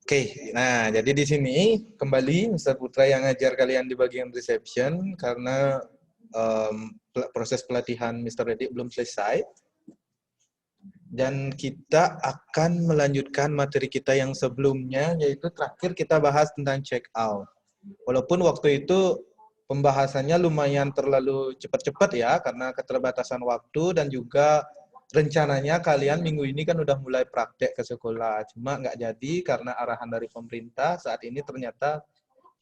Oke, nah jadi di sini kembali Mr. Putra yang ngajar kalian di bagian reception karena proses pelatihan Mr. Reddy belum selesai. Dan kita akan melanjutkan materi kita yang sebelumnya, yaitu terakhir kita bahas tentang check out. Walaupun waktu itu pembahasannya lumayan terlalu cepat-cepat ya, karena keterbatasan waktu dan juga rencananya kalian minggu ini kan udah mulai praktek ke sekolah. Cuma nggak jadi karena arahan dari pemerintah saat ini ternyata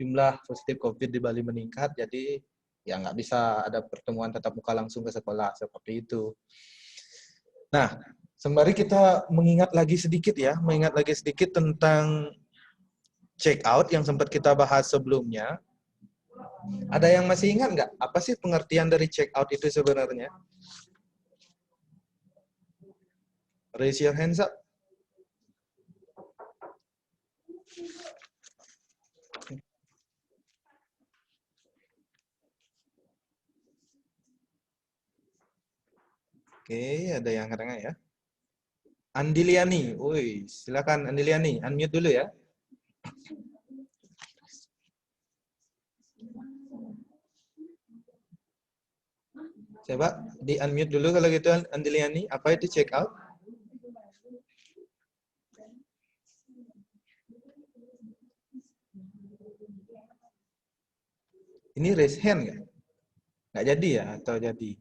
jumlah positif COVID di Bali meningkat, jadi ya nggak bisa ada pertemuan tatap muka langsung ke sekolah, seperti itu. Nah, sembari kita mengingat lagi sedikit tentang check out yang sempat kita bahas sebelumnya. Ada yang masih ingat nggak? Apa sih pengertian dari check out itu sebenarnya? Raise your hands up. Oke, ada yang kadang ya. Andiliani, woi, silakan Andiliani, unmute dulu ya. Coba di unmute dulu kalau gitu Andiliani. Apa itu check out? Ini raise hand nggak? Nggak jadi ya atau jadi?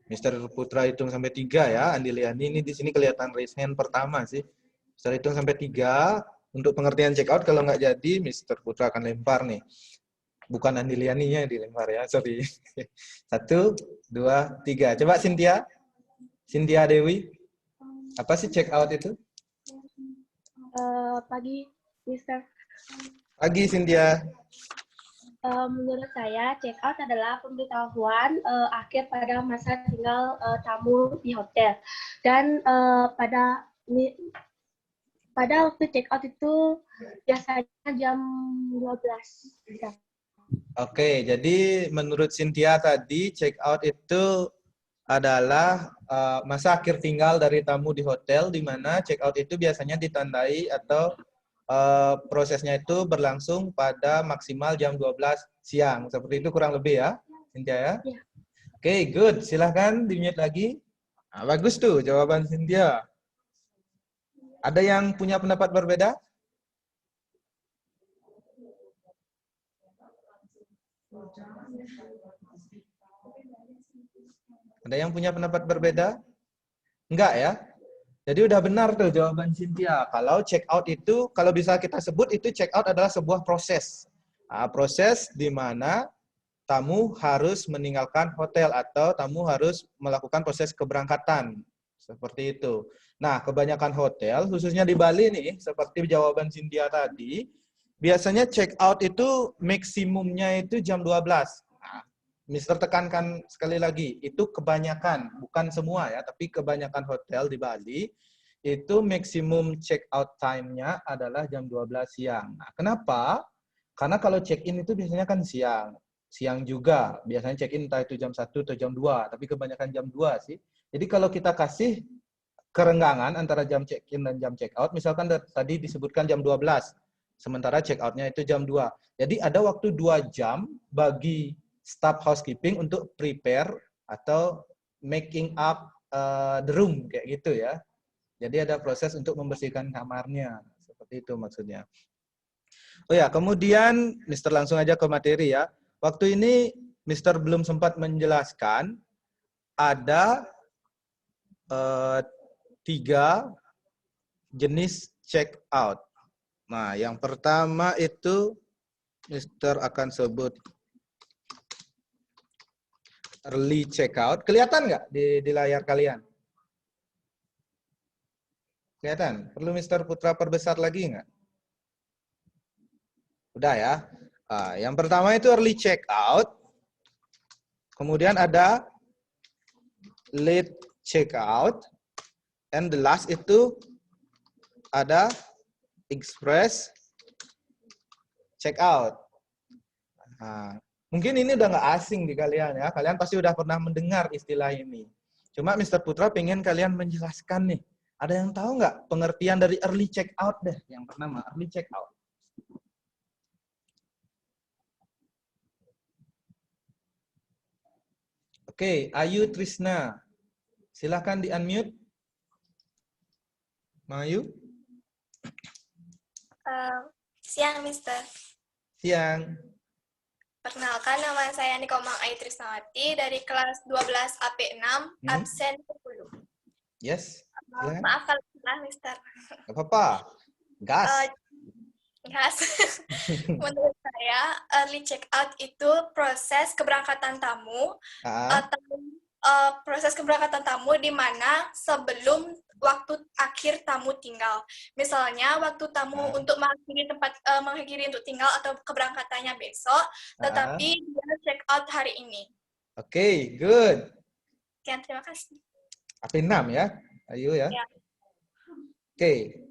Mister Putra hitung sampai 3 ya, Andiliani ini di sini kelihatan raise hand pertama sih. Mister hitung sampai 3 untuk pengertian check out, kalau nggak jadi Mister Putra akan lempar nih. Bukan Andilianinya yang dilempar ya, sorry. 1, 2, 3. Coba Cynthia. Cynthia Dewi. Apa sih check out itu? Pagi, Mister. Pagi Cynthia. Menurut saya, check out adalah pemberitahuan akhir pada masa tinggal tamu di hotel. Dan pada waktu check out itu biasanya jam 12. Oke, jadi menurut Cynthia tadi check out itu adalah masa akhir tinggal dari tamu di hotel, di mana check out itu biasanya ditandai atau prosesnya itu berlangsung pada maksimal jam 12 siang. Seperti itu kurang lebih ya, Cynthia ya? Ya. Oke, good. Silahkan di-mute lagi. Nah, bagus tuh jawaban Cynthia. Ada yang punya pendapat berbeda? Ada yang punya pendapat berbeda? Enggak ya? Jadi udah benar tuh jawaban Cynthia. Kalau check out itu, kalau bisa kita sebut itu check out adalah sebuah proses. Nah, proses di mana tamu harus meninggalkan hotel atau tamu harus melakukan proses keberangkatan. Seperti itu. Nah, kebanyakan hotel, khususnya di Bali nih, seperti jawaban Cynthia tadi, biasanya check out itu maksimumnya itu jam 12. Nah, Mister tekankan sekali lagi, itu kebanyakan, bukan semua ya, tapi kebanyakan hotel di Bali itu maksimum check out time-nya adalah jam 12 siang. Nah, kenapa? Karena kalau check-in itu biasanya kan siang. Siang juga, biasanya check-in entah itu jam 1 atau jam 2, tapi kebanyakan jam 2 sih. Jadi kalau kita kasih kerenggangan antara jam check-in dan jam check-out, misalkan tadi disebutkan jam 12, sementara check-out-nya itu jam 2. Jadi ada waktu 2 jam bagi staff housekeeping untuk prepare atau making up the room, kayak gitu ya. Jadi ada proses untuk membersihkan kamarnya. Seperti itu maksudnya. Oh ya, kemudian Mister langsung aja ke materi ya. Waktu ini Mister belum sempat menjelaskan ada 3 jenis check out. Nah, yang pertama itu Mister akan sebut early check out. Kelihatan nggak di layar kalian? Kelihatan? Perlu Mister Putra perbesar lagi nggak? Udah ya. Nah, yang pertama itu early check out. Kemudian ada late check out. And the last itu ada express check out. Nah, mungkin ini udah nggak asing di kalian ya. Kalian pasti udah pernah mendengar istilah ini. Cuma Mr. Putra pengen kalian menjelaskan nih. Ada yang tahu nggak pengertian dari early check out deh? Yang pertama, early check out. Oke, Ayu Trisna. Silahkan di-unmute. Ayu. Siang, Mister. Siang. Perkenalkan, nama saya Nikomang Ayu Trisnawati dari kelas 12 AP6, absen 10. Yes. Silakan. Maaf kalau salah, Mister. Gak apa-apa. Gas. Gas. Menurut saya, early check out itu proses keberangkatan tamu atau proses keberangkatan tamu di mana sebelum waktu akhir tamu tinggal. Misalnya waktu tamu untuk mengakhiri untuk tinggal atau keberangkatannya besok, tetapi dia check out hari ini. Oke, good. Sekian, terima kasih. AP6 ya, Ayu ya. Ya. Oke.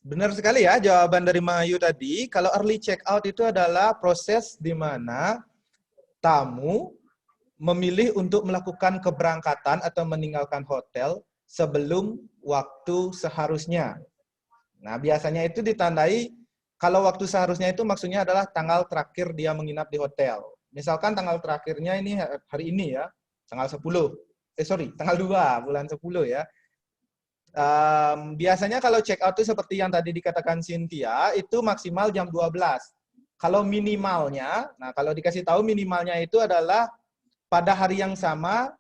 Benar sekali ya jawaban dari Mayu tadi. Kalau early check out itu adalah proses di mana tamu memilih untuk melakukan keberangkatan atau meninggalkan hotel sebelum waktu seharusnya. Nah, biasanya itu ditandai, kalau waktu seharusnya itu maksudnya adalah tanggal terakhir dia menginap di hotel. Misalkan tanggal terakhirnya ini hari ini ya, tanggal 10. Tanggal 2 bulan 10 ya. Biasanya kalau check out itu seperti yang tadi dikatakan Cynthia, itu maksimal jam 12. Kalau minimalnya, nah kalau dikasih tahu minimalnya itu adalah pada hari yang sama,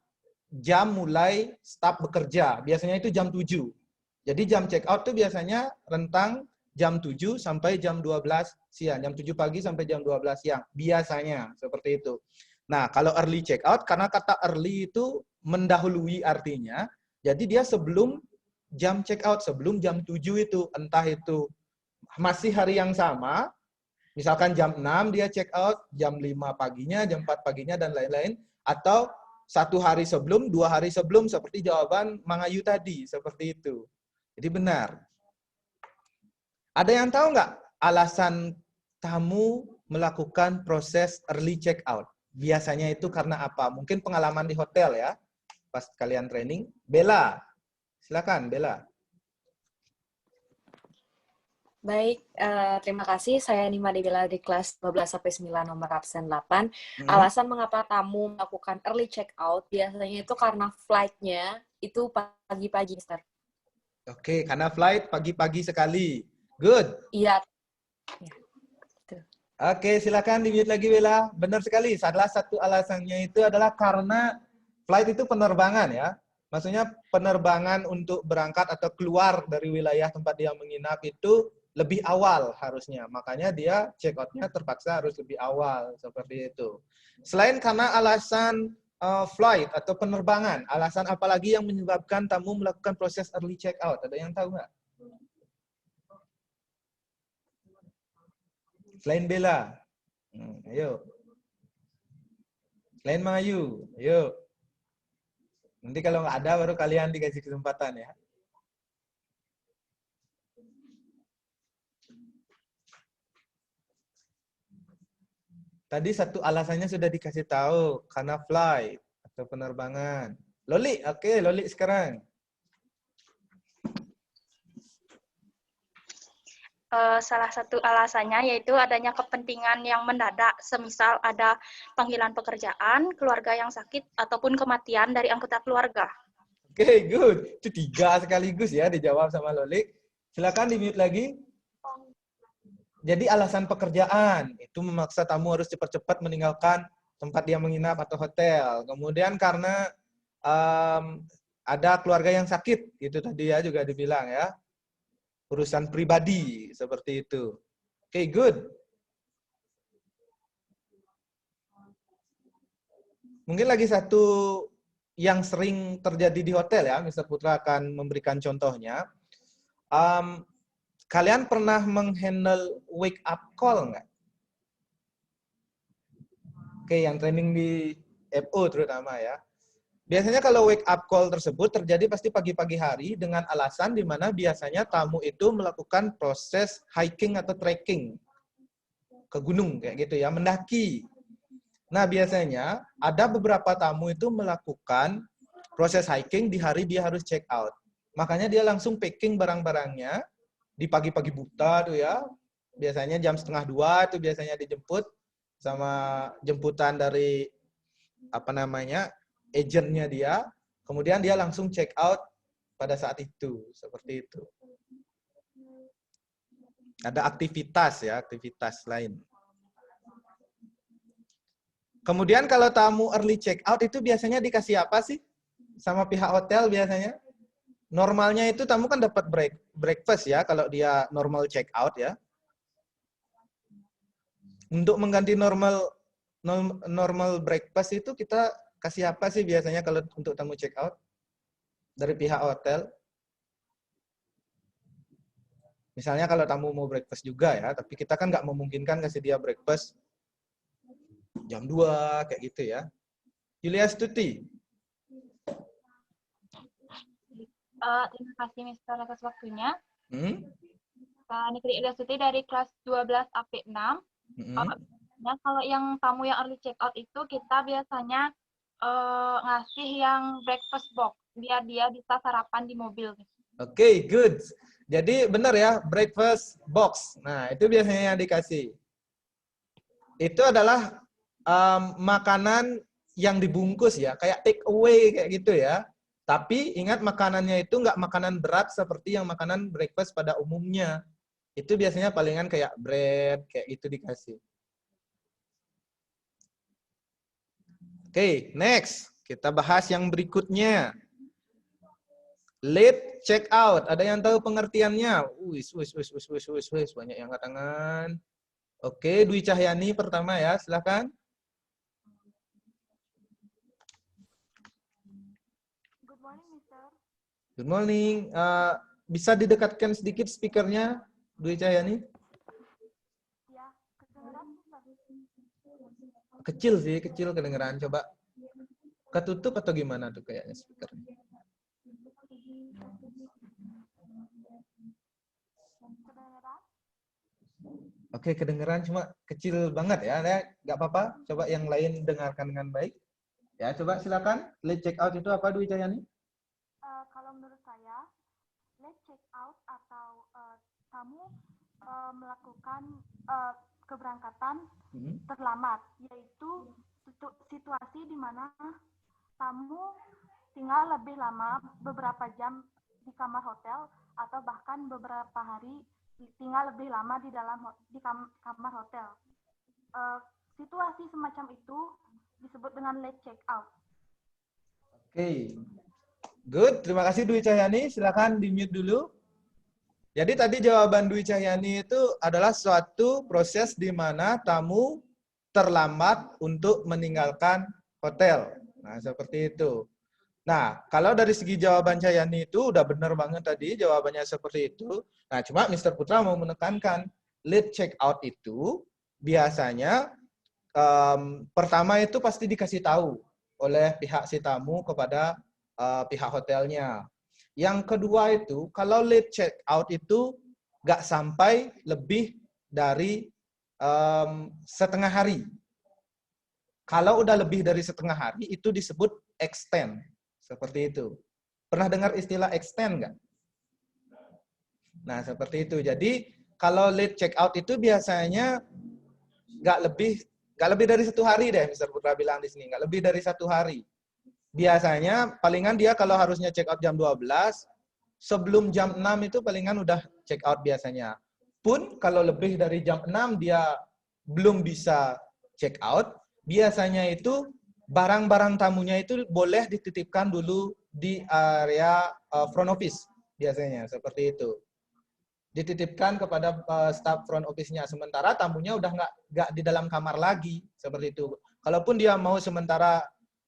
jam mulai start bekerja. Biasanya itu jam 7. Jadi jam check out itu biasanya rentang jam 7 sampai jam 12 siang. Jam 7 pagi sampai jam 12 siang. Biasanya seperti itu. Nah, kalau early check out, karena kata early itu mendahului artinya, jadi dia sebelum jam check out, sebelum jam 7 itu, entah itu masih hari yang sama, misalkan jam 6 dia check out, jam 5 paginya, jam 4 paginya, dan lain-lain, atau 1 hari sebelum, 2 hari sebelum, seperti jawaban Mang Ayu tadi, seperti itu. Jadi benar. Ada yang tahu nggak alasan tamu melakukan proses early check out? Biasanya itu karena apa? Mungkin pengalaman di hotel ya, pas kalian training. Bella, silakan Bella. Baik, terima kasih. Saya Nima Debela di kelas 12 sampai 9 nomor absen 8. Alasan mengapa tamu melakukan early check out biasanya itu karena flight-nya itu pagi-pagi, Mister. Oke, karena flight pagi-pagi sekali. Good. Iya. Oke, silakan di-mute lagi Bella. Benar sekali. Salah satu alasannya itu adalah karena flight itu penerbangan ya. Maksudnya penerbangan untuk berangkat atau keluar dari wilayah tempat dia menginap itu lebih awal harusnya. Makanya dia check out-nya terpaksa harus lebih awal seperti itu. Selain karena alasan flight atau penerbangan, alasan apa lagi yang menyebabkan tamu melakukan proses early check out? Ada yang tahu nggak? Selain Bella. Ayo. Selain Mayu. Ayo. Nanti kalau nggak ada, baru kalian dikasih kesempatan ya. Tadi satu alasannya sudah dikasih tahu, karena flight atau penerbangan. Loli, oke, Loli sekarang. Salah satu alasannya yaitu adanya kepentingan yang mendadak, semisal ada panggilan pekerjaan, keluarga yang sakit, ataupun kematian dari anggota keluarga. Oke, good. Itu 3 sekaligus ya dijawab sama Loli. Silakan di-mute lagi. Jadi alasan pekerjaan, itu memaksa tamu harus cepat-cepat meninggalkan tempat dia menginap atau hotel. Kemudian karena ada keluarga yang sakit, itu tadi ya juga dibilang ya. Urusan pribadi, seperti itu. Oke, good. Mungkin lagi satu yang sering terjadi di hotel ya, Mr. Putra akan memberikan contohnya. Kalian pernah menghandle wake up call nggak? Oke, yang training di FO terutama ya. Biasanya kalau wake up call tersebut terjadi pasti pagi-pagi hari dengan alasan di mana biasanya tamu itu melakukan proses hiking atau trekking ke gunung kayak gitu ya, mendaki. Nah, biasanya ada beberapa tamu itu melakukan proses hiking di hari dia harus check out. Makanya dia langsung packing barang-barangnya di pagi-pagi buta tuh ya. Biasanya jam 1:30 tuh biasanya dijemput sama jemputan dari agentnya dia. Kemudian dia langsung check out pada saat itu, seperti itu. Ada aktivitas ya, aktivitas lain. Kemudian kalau tamu early check out itu biasanya dikasih apa sih sama pihak hotel biasanya? Normalnya itu tamu kan dapat breakfast ya kalau dia normal check out ya. Untuk mengganti normal breakfast itu kita kasih apa sih biasanya kalau untuk tamu check out dari pihak hotel? Misalnya kalau tamu mau breakfast juga ya, tapi kita kan nggak memungkinkan kasih dia breakfast jam 2 kayak gitu ya. Yulia Stuti. Terima kasih Mr. atas waktunya. Nitri Yulia Stuti dari kelas 12 AP6. Nah, kalau yang tamu yang early check out itu kita biasanya ngasih yang breakfast box biar dia bisa sarapan di mobil. Oke, good. Jadi benar ya, breakfast box. Nah, itu biasanya yang dikasih. Itu adalah makanan yang dibungkus ya, kayak take away kayak gitu ya. Tapi ingat makanannya itu nggak makanan berat seperti yang makanan breakfast pada umumnya. Itu biasanya palingan kayak bread, kayak gitu dikasih. Oke, next. Kita bahas yang berikutnya. Late check out. Ada yang tahu pengertiannya? Wis, banyak yang angkat tangan. Oke, Dwi Cahyani pertama ya, silakan. Good morning, Mister. Good morning. Bisa didekatkan sedikit speakernya, Dwi Cahyani? Ya, kedengaran, Mister? Kecil sih, kecil kedengeran. Coba ketutup atau gimana tuh kayaknya speakernya? Oke, kedengeran cuma kecil banget ya. Nggak apa-apa. Coba yang lain dengarkan dengan baik. Ya, coba silakan. Late check out itu apa, Dwi Cahyani? Kalau menurut saya, late check out atau tamu melakukan keberangkatan terlambat, yaitu situasi di mana tamu tinggal lebih lama beberapa jam di kamar hotel atau bahkan beberapa hari tinggal lebih lama di kamar hotel. Situasi semacam itu disebut dengan late check out. Oke. Good, terima kasih Dwi Cahyani. Silakan di-mute dulu. Jadi tadi jawaban Dwi Cahyani itu adalah suatu proses di mana tamu terlambat untuk meninggalkan hotel. Nah, seperti itu. Nah, kalau dari segi jawaban Cahyani itu udah benar banget tadi jawabannya seperti itu. Nah, cuma Mr. Putra mau menekankan late check out itu biasanya pertama itu pasti dikasih tahu oleh pihak si tamu kepada pihak hotelnya. Yang kedua itu, kalau late check out itu nggak sampai lebih dari setengah hari. Kalau udah lebih dari setengah hari, itu disebut extend. Seperti itu. Pernah dengar istilah extend nggak? Nah, seperti itu. Jadi, kalau late check out itu biasanya nggak lebih dari 1 hari deh, Mr. Putra bilang di sini. Nggak lebih dari 1 hari. Biasanya, palingan dia kalau harusnya check out jam 12, sebelum jam 6 itu palingan udah check out biasanya. Pun, kalau lebih dari jam 6 dia belum bisa check out, biasanya itu barang-barang tamunya itu boleh dititipkan dulu di area front office biasanya seperti itu. Dititipkan kepada staff front office-nya, sementara tamunya udah nggak di dalam kamar lagi seperti itu. Kalaupun dia mau sementara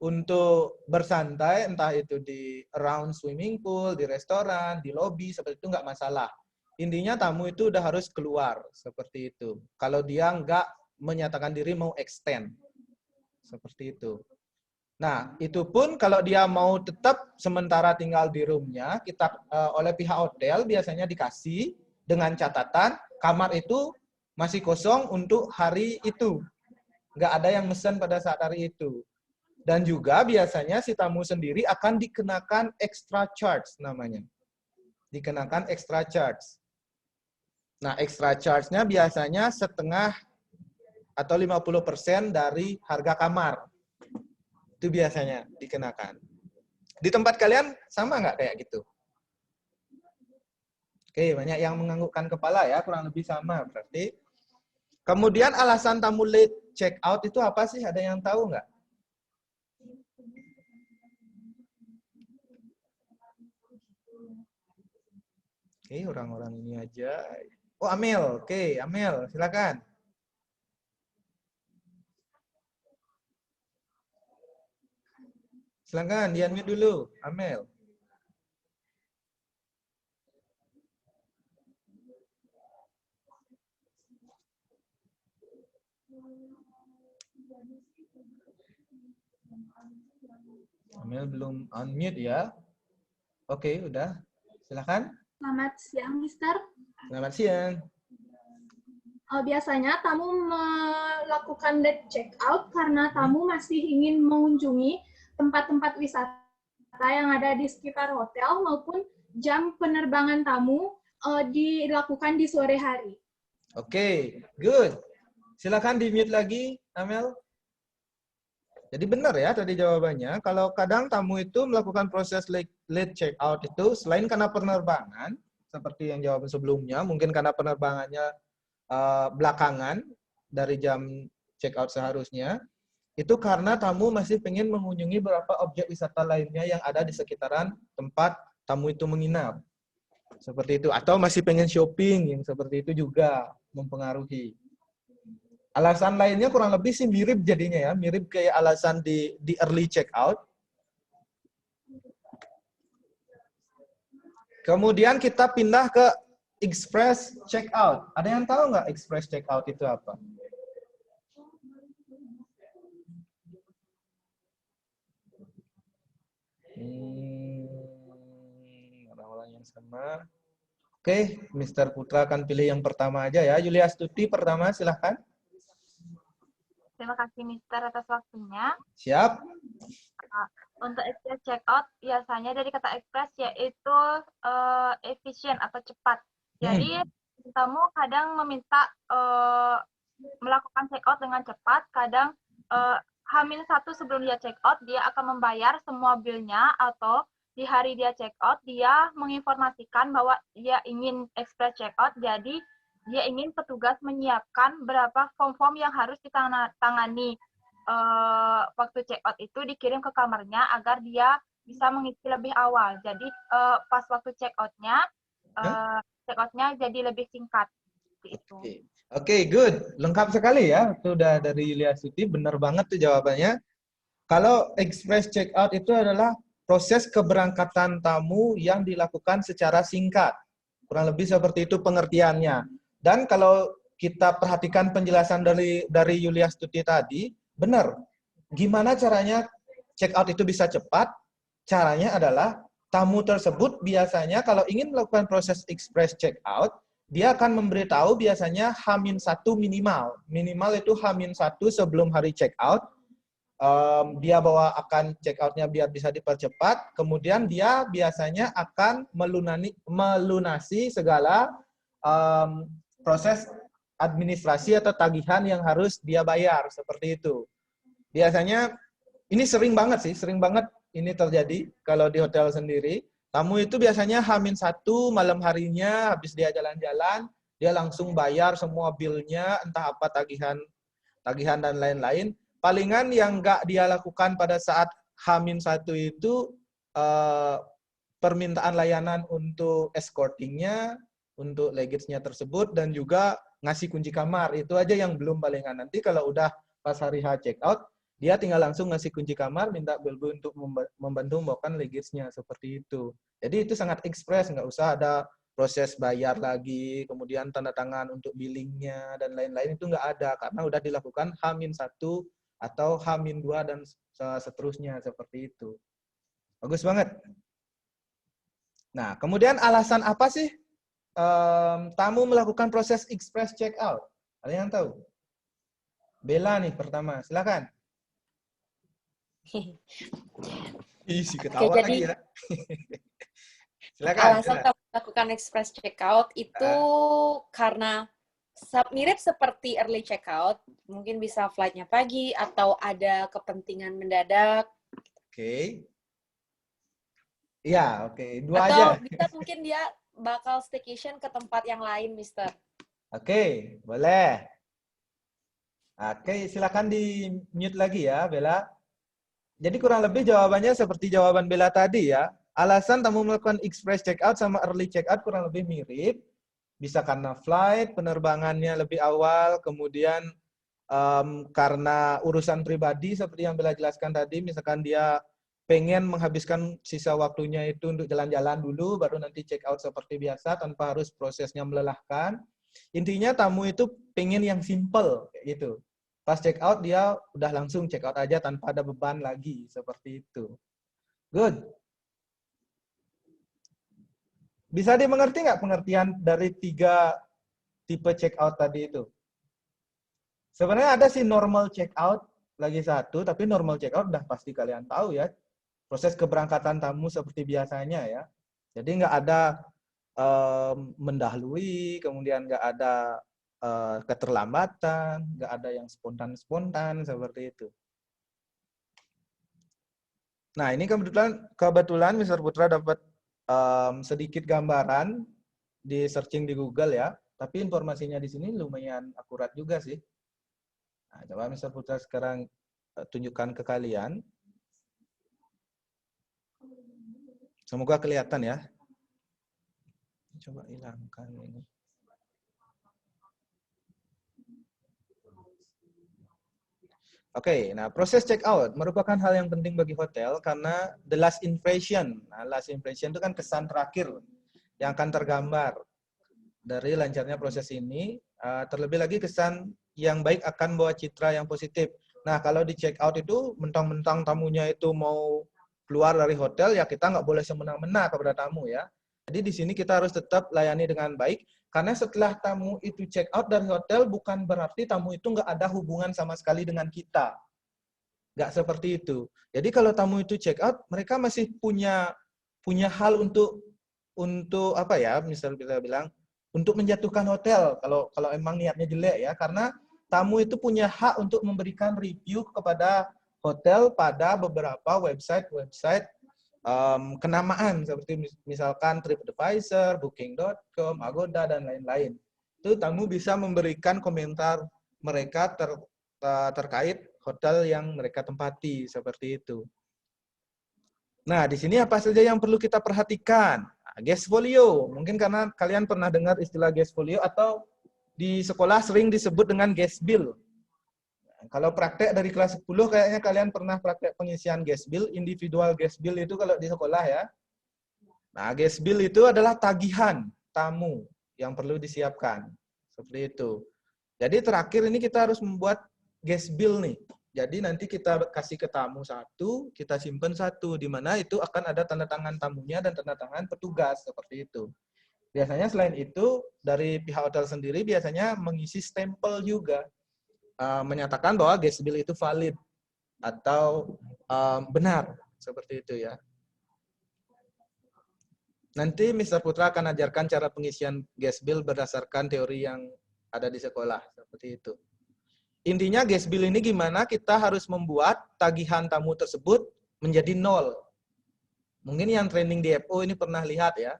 untuk bersantai, entah itu di around swimming pool, di restoran, di lobby, seperti itu nggak masalah. Intinya tamu itu udah harus keluar seperti itu. Kalau dia nggak menyatakan diri mau extend. Seperti itu. Nah, itu pun kalau dia mau tetap sementara tinggal di roomnya, kita oleh pihak hotel biasanya dikasih dengan catatan kamar itu masih kosong untuk hari itu. Nggak ada yang mesen pada saat hari itu. Dan juga biasanya si tamu sendiri akan dikenakan extra charge namanya. dikenakan extra charge. Nah, extra charge-nya biasanya setengah atau 50% dari harga kamar. Itu biasanya dikenakan. Di tempat kalian sama nggak kayak gitu? Oke, banyak yang menganggukkan kepala ya, kurang lebih sama berarti. Kemudian alasan tamu late check out itu apa sih? Ada yang tahu nggak? Oke, orang-orang ini aja. Oh, Amel. Oke, Amel, silakan. Silakan, di-unmute dulu, Amel. Amel belum unmute ya. Oke, udah. Silakan. Selamat siang, Mister. Selamat siang. Biasanya tamu melakukan late check out karena tamu masih ingin mengunjungi tempat-tempat wisata yang ada di sekitar hotel maupun jam penerbangan tamu dilakukan di sore hari. Oke, good. Silakan di-mute lagi, Amel. Jadi benar ya tadi jawabannya. Kalau kadang tamu itu melakukan proses late check out itu selain karena penerbangan, seperti yang jawaban sebelumnya, mungkin karena penerbangannya belakangan dari jam check out seharusnya, itu karena tamu masih pengen mengunjungi beberapa objek wisata lainnya yang ada di sekitaran tempat tamu itu menginap. Seperti itu. Atau masih pengen shopping, yang seperti itu juga mempengaruhi. Alasan lainnya kurang lebih sih mirip jadinya ya, mirip kayak alasan di early check out. Kemudian kita pindah ke express check out. Ada yang tahu nggak express check out itu apa? Orang-orang yang sama. Oke, Mr. Putra akan pilih yang pertama aja ya. Yulia Astuti pertama, silahkan. Terima kasih, Mister, atas waktunya. Siap. Untuk express check out, biasanya dari kata express yaitu efisien atau cepat. Jadi, tamu kadang meminta melakukan check out dengan cepat, kadang H-1 sebelum dia check out, dia akan membayar semua bill-nya, atau di hari dia check out, dia menginformasikan bahwa dia ingin express check out, jadi dia ingin petugas menyiapkan berapa form-form yang harus ditangani waktu check out itu dikirim ke kamarnya agar dia bisa mengisi lebih awal. Jadi pas waktu check out-nya jadi lebih singkat. Itu. Oke, good. Lengkap sekali ya. Itu udah dari Yulia Astuti, benar banget tuh jawabannya. Kalau express check out itu adalah proses keberangkatan tamu yang dilakukan secara singkat. Kurang lebih seperti itu pengertiannya. Dan kalau kita perhatikan penjelasan dari Yulia Astuti tadi, benar. Gimana caranya check out itu bisa cepat? Caranya adalah tamu tersebut biasanya kalau ingin melakukan proses express check out, dia akan memberitahu biasanya H-1 minimal. Minimal itu H-1 sebelum hari check out. Dia bawa akan check out-nya biar bisa dipercepat. Kemudian dia biasanya akan melunasi segala proses administrasi atau tagihan yang harus dia bayar, seperti itu. Biasanya, ini sering banget ini terjadi kalau di hotel sendiri. Tamu itu biasanya H-1 malam harinya, habis dia jalan-jalan, dia langsung bayar semua bill-nya, entah apa tagihan dan lain-lain. Palingan yang nggak dia lakukan pada saat H-1 itu, permintaan layanan untuk escorting-nya, untuk luggage-nya tersebut, dan juga ngasih kunci kamar. Itu aja yang belum palingan. Nanti kalau udah pas hari H check out, dia tinggal langsung ngasih kunci kamar, minta bellboy untuk membantu membawakan luggage-nya, seperti itu. Jadi itu sangat ekspres, nggak usah ada proses bayar lagi, kemudian tanda tangan untuk billing-nya, dan lain-lain, itu nggak ada, karena udah dilakukan H-1 atau H-2 dan seterusnya, seperti itu. Bagus banget. Nah, kemudian alasan apa sih tamu melakukan proses express check out? Ada yang tahu? Bella nih pertama, silakan. Oke, Isi ketawa jadi, lagi ya. Silakan. Alasan tamu lakukan express checkout itu karena mirip seperti early checkout, mungkin bisa flight-nya pagi atau ada kepentingan mendadak. Oke. Iya, oke. Dua atau aja. bisa mungkin dia bakal staycation ke tempat yang lain, Mister. Oke, boleh. Oke, silakan di-mute lagi ya, Bella. Jadi kurang lebih jawabannya seperti jawaban Bella tadi ya. Alasan tamu melakukan express checkout sama early checkout kurang lebih mirip. Bisa karena flight, penerbangannya lebih awal, kemudian karena urusan pribadi seperti yang Bella jelaskan tadi, misalkan dia pengen menghabiskan sisa waktunya itu untuk jalan-jalan dulu, baru nanti check out seperti biasa tanpa harus prosesnya melelahkan. Intinya tamu itu pengen yang simple kayak gitu. Pas check out dia udah langsung check out aja tanpa ada beban lagi seperti itu. Good. Bisa dimengerti nggak pengertian dari 3 tipe check out tadi itu? Sebenarnya ada sih normal check out lagi satu, tapi normal check out udah pasti kalian tahu ya. Proses keberangkatan tamu seperti biasanya ya. Jadi nggak ada mendahului, kemudian nggak ada keterlambatan, nggak ada yang spontan-spontan seperti itu. Nah ini kebetulan Mr. Putra dapat sedikit gambaran di searching di Google ya, tapi informasinya di sini lumayan akurat juga sih. Nah, coba Mr. Putra sekarang tunjukkan ke kalian. Semoga kelihatan ya. Coba hilangkan ini. Oke, nah proses check out merupakan hal yang penting bagi hotel karena the last impression. Nah, last impression itu kan kesan terakhir yang akan tergambar dari lancarnya proses ini. Terlebih lagi kesan yang baik akan bawa citra yang positif. Nah, kalau di check out itu mentang-mentang tamunya itu mau keluar dari hotel, ya kita nggak boleh semena-mena kepada tamu ya. Jadi di sini kita harus tetap layani dengan baik, karena setelah tamu itu check out dari hotel, bukan berarti tamu itu nggak ada hubungan sama sekali dengan kita. Nggak seperti itu. Jadi kalau tamu itu check out, mereka masih punya hal untuk apa ya, misalnya kita bilang, untuk menjatuhkan hotel, kalau emang niatnya jelek ya, karena tamu itu punya hak untuk memberikan review kepada hotel pada beberapa website kenamaan seperti misalkan TripAdvisor, Booking.com, Agoda dan lain-lain. Itu tamu bisa memberikan komentar mereka terkait hotel yang mereka tempati seperti itu. Nah, di sini apa saja yang perlu kita perhatikan? Nah, guest folio, mungkin karena kalian pernah dengar istilah guest folio atau di sekolah sering disebut dengan guest bill. Kalau praktek dari kelas 10 kayaknya kalian pernah praktek pengisian guest bill, individual guest bill itu kalau di sekolah ya. Nah, guest bill itu adalah tagihan tamu yang perlu disiapkan. Seperti itu. Jadi terakhir ini kita harus membuat guest bill nih. Jadi nanti kita kasih ke tamu satu, kita simpen satu, di mana itu akan ada tanda tangan tamunya dan tanda tangan petugas, seperti itu. Biasanya selain itu, dari pihak hotel sendiri biasanya mengisi stempel juga. Menyatakan bahwa guest bill itu valid atau benar seperti itu ya. Nanti Mr. Putra akan ajarkan cara pengisian guest bill berdasarkan teori yang ada di sekolah seperti itu. Intinya guest bill ini gimana kita harus membuat tagihan tamu tersebut menjadi 0. Mungkin yang training di FO ini pernah lihat ya.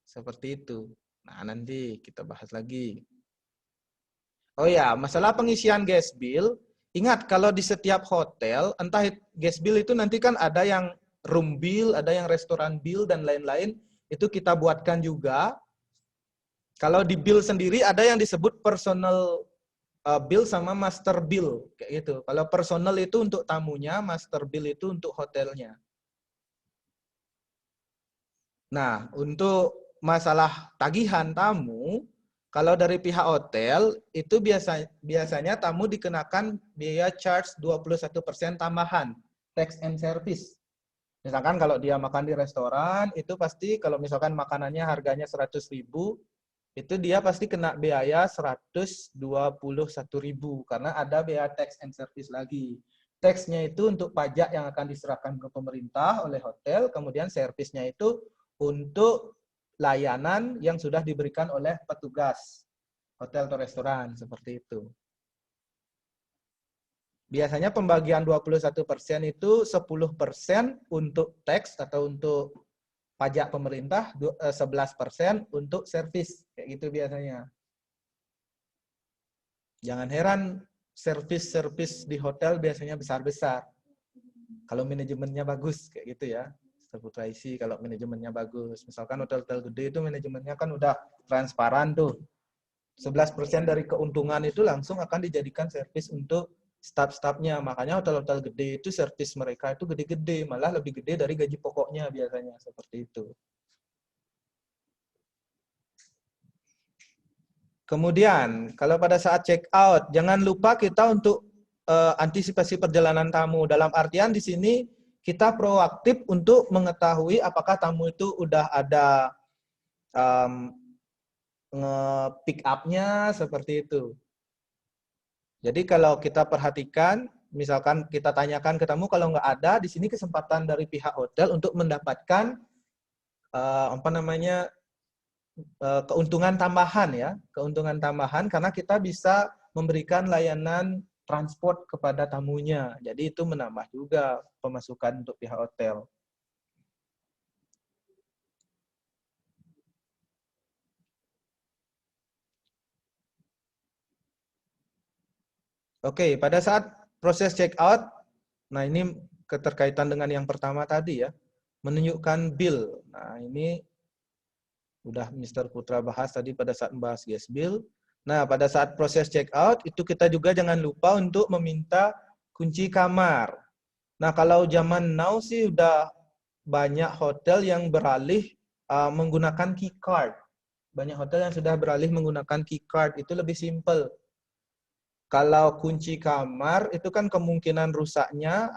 Seperti itu. Nah, nanti kita bahas lagi. Oh ya, masalah pengisian guest bill, ingat kalau di setiap hotel, entah guest bill itu nanti kan ada yang room bill, ada yang restoran bill, dan lain-lain, itu kita buatkan juga. Kalau di bill sendiri ada yang disebut personal bill sama master bill, kayak gitu. Kalau personal itu untuk tamunya, master bill itu untuk hotelnya. Nah, untuk masalah tagihan tamu, kalau dari pihak hotel, itu biasanya tamu dikenakan biaya charge 21% tambahan, tax and service. Misalkan kalau dia makan di restoran, itu pasti kalau misalkan makanannya harganya 100.000, itu dia pasti kena biaya 121.000, karena ada biaya tax and service lagi. Tax-nya itu untuk pajak yang akan diserahkan ke pemerintah oleh hotel, kemudian servisnya itu untuk layanan yang sudah diberikan oleh petugas hotel atau restoran, seperti itu. Biasanya pembagian 21% itu 10% untuk tax atau untuk pajak pemerintah, 11% untuk servis, kayak gitu biasanya. Jangan heran, servis-servis di hotel biasanya besar-besar. Kalau manajemennya bagus, kayak gitu ya. Mr. Putra isi kalau manajemennya bagus. Misalkan hotel-hotel gede itu manajemennya kan udah transparan tuh. 11% dari keuntungan itu langsung akan dijadikan servis untuk staf-stafnya. Makanya hotel-hotel gede itu servis mereka itu gede-gede, malah lebih gede dari gaji pokoknya biasanya, seperti itu. Kemudian, kalau pada saat check out, jangan lupa kita untuk antisipasi perjalanan tamu. Dalam artian di sini kita proaktif untuk mengetahui apakah tamu itu udah ada nge-pick up-nya, seperti itu. Jadi kalau kita perhatikan, misalkan kita tanyakan ke tamu, kalau nggak ada, di sini kesempatan dari pihak hotel untuk mendapatkan keuntungan tambahan ya, keuntungan tambahan karena kita bisa memberikan layanan transport kepada tamunya. Jadi itu menambah juga pemasukan untuk pihak hotel. Oke, pada saat proses check out, nah ini keterkaitan dengan yang pertama tadi ya, menunjukkan bill. Nah ini udah Mr. Putra bahas tadi pada saat membahas guest bill. Nah pada saat proses check out, itu kita juga jangan lupa untuk meminta kunci kamar. Nah kalau zaman now sih udah banyak hotel yang beralih menggunakan key card. Banyak hotel yang sudah beralih menggunakan key card, itu lebih simple. Kalau kunci kamar itu kan kemungkinan rusaknya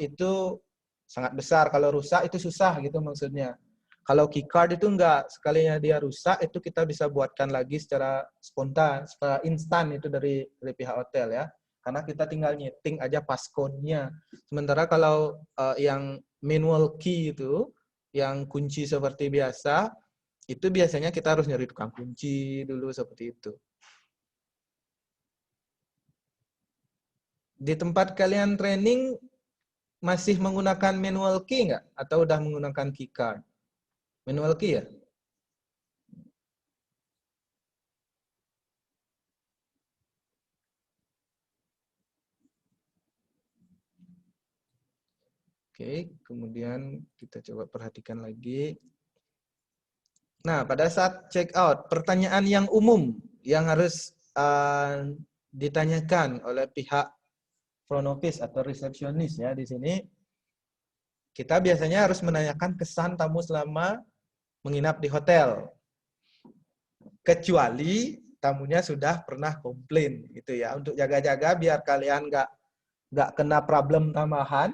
itu sangat besar. Kalau rusak itu susah gitu maksudnya. Kalau key card itu enggak, sekalinya dia rusak itu kita bisa buatkan lagi secara spontan, secara instan itu dari pihak hotel ya. Karena kita tinggal nyeting aja passcode-nya. Sementara kalau yang manual key itu, yang kunci seperti biasa, itu biasanya kita harus nyari tukang kunci dulu seperti itu. Di tempat kalian training masih menggunakan manual key nggak? Atau udah menggunakan key card? Manual key ya? Oke, kemudian kita coba perhatikan lagi. Nah, pada saat check out, pertanyaan yang umum yang harus ditanyakan oleh pihak front office atau resepsionis ya di sini, kita biasanya harus menanyakan kesan tamu selama menginap di hotel. Kecuali tamunya sudah pernah komplain gitu ya, untuk jaga-jaga biar kalian nggak kena problem tambahan,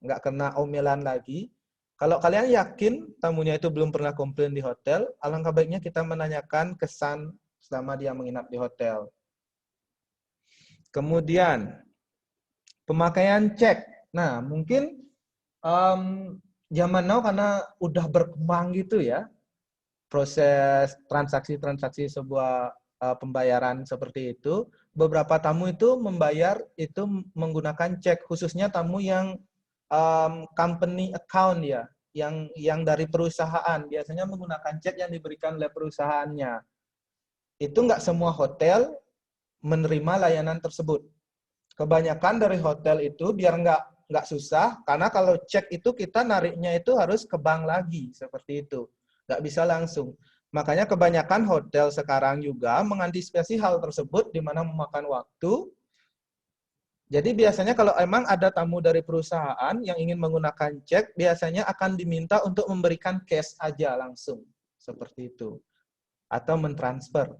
nggak kena omelan lagi. Kalau kalian yakin tamunya itu belum pernah komplain di hotel, alangkah baiknya kita menanyakan kesan selama dia menginap di hotel. Kemudian pemakaian cek. Nah, mungkin zaman now karena udah berkembang gitu ya, proses transaksi-transaksi sebuah pembayaran seperti itu, beberapa tamu itu membayar itu menggunakan cek, khususnya tamu yang company account ya, yang dari perusahaan, biasanya menggunakan cek yang diberikan oleh perusahaannya. Itu nggak semua hotel menerima layanan tersebut. Kebanyakan dari hotel itu biar nggak susah, karena kalau cek itu kita nariknya itu harus ke bank lagi, seperti itu. Nggak bisa langsung. Makanya kebanyakan hotel sekarang juga mengantisipasi hal tersebut di mana memakan waktu. Jadi biasanya kalau emang ada tamu dari perusahaan yang ingin menggunakan cek, biasanya akan diminta untuk memberikan cash aja langsung. Seperti itu. Atau mentransfer.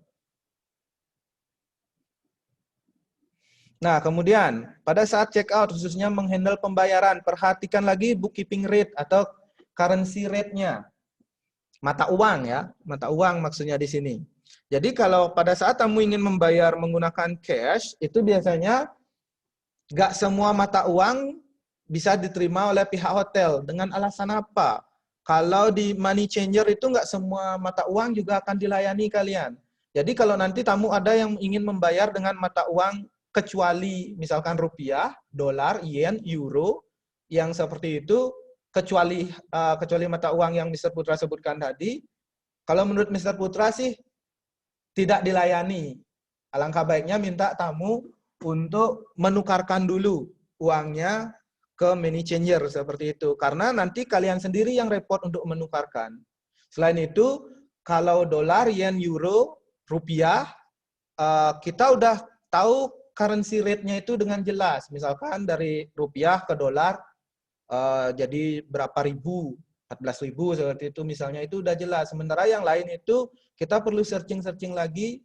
Nah, kemudian pada saat check out, khususnya menghandle pembayaran, perhatikan lagi bookkeeping rate atau currency rate-nya. Mata uang ya, mata uang maksudnya di sini. Jadi kalau pada saat tamu ingin membayar menggunakan cash, itu biasanya nggak semua mata uang bisa diterima oleh pihak hotel. Dengan alasan apa? kalau di money changer itu nggak semua mata uang juga akan dilayani kalian. Jadi kalau nanti tamu ada yang ingin membayar dengan mata uang kecuali misalkan rupiah, dolar, yen, euro, yang seperti itu, kecuali mata uang yang Mr. Putra sebutkan tadi, kalau menurut Mr. Putra sih tidak dilayani. Alangkah baiknya minta tamu untuk menukarkan dulu uangnya ke money changer seperti itu. Karena nanti kalian sendiri yang repot untuk menukarkan. Selain itu, kalau dolar, yen, euro, rupiah, kita udah tahu currency rate-nya itu dengan jelas. Misalkan dari rupiah ke dolar, jadi berapa ribu, 14.000 seperti itu misalnya, itu udah jelas. Sementara yang lain itu kita perlu searching-searching lagi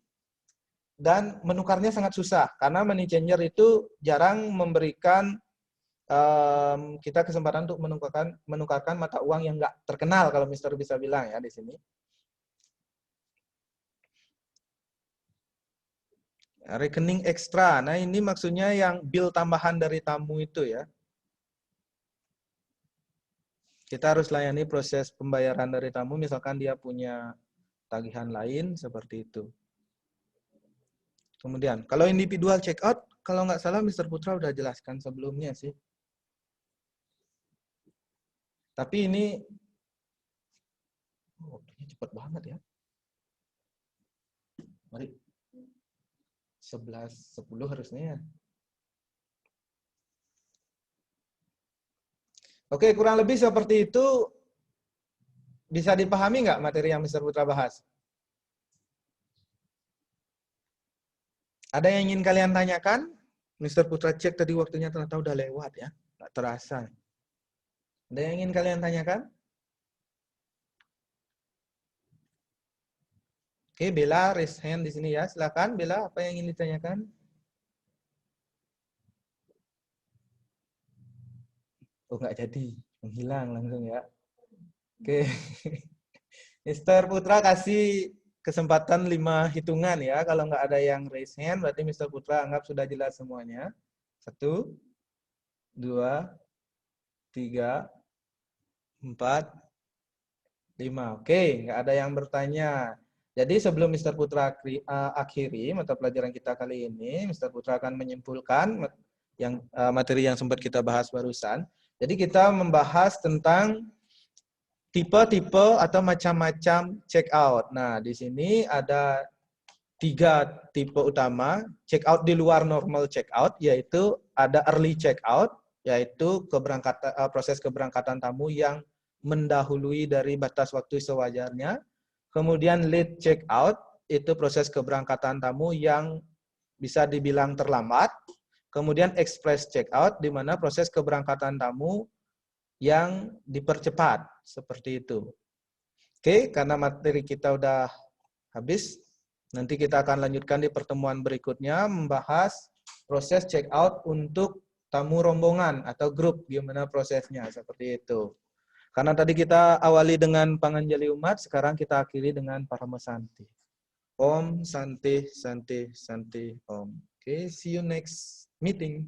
dan menukarnya sangat susah. Karena money changer itu jarang memberikan kita kesempatan untuk menukarkan mata uang yang nggak terkenal, kalau Mister bisa bilang ya di sini. Rekening ekstra. Nah, ini maksudnya yang bill tambahan dari tamu itu ya. Kita harus layani proses pembayaran dari tamu, misalkan dia punya tagihan lain seperti itu. Kemudian, kalau individual check out, kalau nggak salah Mister Putra udah jelaskan sebelumnya sih. Tapi ini waktunya cepat banget ya. Mari. 11.10 harusnya ya. Oke, kurang lebih seperti itu. Bisa dipahami nggak materi yang Mister Putra bahas? Ada yang ingin kalian tanyakan? Mister Putra cek tadi waktunya ternyata udah lewat ya. Nggak terasa. Ada yang ingin kalian tanyakan? Oke, Bella raise hand di sini ya. Silakan Bella, apa yang ingin ditanyakan? Oh, nggak jadi. Menghilang langsung ya. Oke. Mister Putra kasih kesempatan 5 hitungan ya. Kalau nggak ada yang raise hand, berarti Mister Putra anggap sudah jelas semuanya. 1, 2, 3, 4, 5. Oke, nggak ada yang bertanya. Jadi sebelum Mister Putra akhiri mata pelajaran kita kali ini, Mister Putra akan menyimpulkan yang materi yang sempat kita bahas barusan. Jadi kita membahas tentang tipe-tipe atau macam-macam check out. Nah, di sini ada 3 tipe utama. Check out di luar normal check out, yaitu ada early check out, yaitu proses keberangkatan tamu yang mendahului dari batas waktu sewajarnya. Kemudian late check out, itu proses keberangkatan tamu yang bisa dibilang terlambat. Kemudian express check out, di mana proses keberangkatan tamu yang dipercepat, seperti itu. Oke, karena materi kita udah habis, nanti kita akan lanjutkan di pertemuan berikutnya membahas proses check out untuk tamu rombongan atau grup, gimana prosesnya, seperti itu. Karena tadi kita awali dengan Panganjali Umat, sekarang kita akhiri dengan Parama Santi. Om Santi Santi Santi Om. Oke, see you next meeting.